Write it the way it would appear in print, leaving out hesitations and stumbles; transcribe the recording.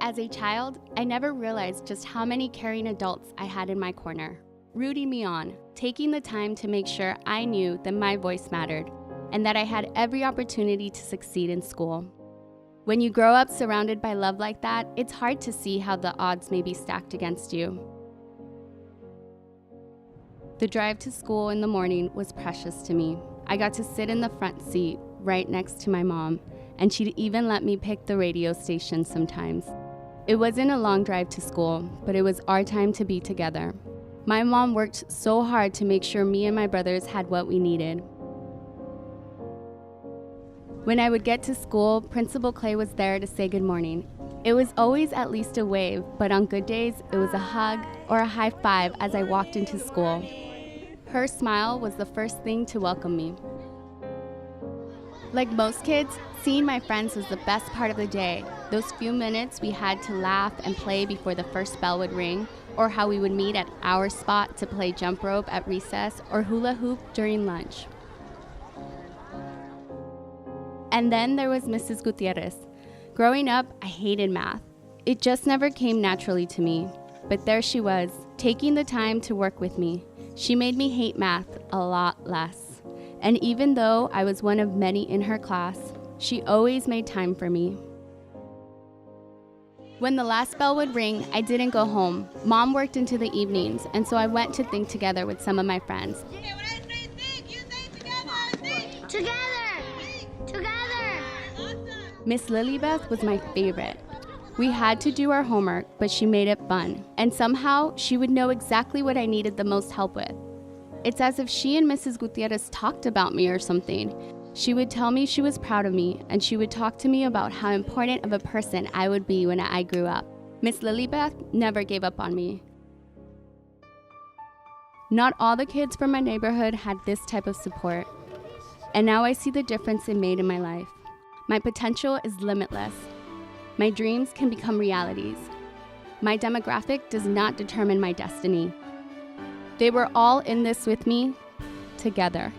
As a child, I never realized just how many caring adults I had in my corner, rooting me on, taking the time to make sure I knew that my voice mattered and that I had every opportunity to succeed in school. When you grow up surrounded by love like that, it's hard to see how the odds may be stacked against you. The drive to school in the morning was precious to me. I got to sit in the front seat right next to my mom, and she'd even let me pick the radio station sometimes. It wasn't a long drive to school, but it was our time to be together. My mom worked so hard to make sure me and my brothers had what we needed. When I would get to school, Principal Clay was there to say good morning. It was always at least a wave, but on good days, it was a hug or a high five as I walked into school. Her smile was the first thing to welcome me. Like most kids, seeing my friends was the best part of the day. Those few minutes we had to laugh and play before the first bell would ring, or how we would meet at our spot to play jump rope at recess or hula hoop during lunch. And then there was Mrs. Gutierrez. Growing up, I hated math. It just never came naturally to me. But there she was, taking the time to work with me. She made me hate math a lot less. And even though I was one of many in her class, she always made time for me. When the last bell would ring, I didn't go home. Mom worked into the evenings, and so I went to think together with some of my friends. Okay, when I say think, you say together. Think. Together! Miss Lilybeth was my favorite. We had to do our homework, but she made it fun. And somehow, she would know exactly what I needed the most help with. It's as if she and Mrs. Gutierrez talked about me or something. She would tell me she was proud of me, and she would talk to me about how important of a person I would be when I grew up. Miss Lilybeth never gave up on me. Not all the kids from my neighborhood had this type of support. And now I see the difference it made in my life. My potential is limitless. My dreams can become realities. My demographic does not determine my destiny. They were all in this with me, together.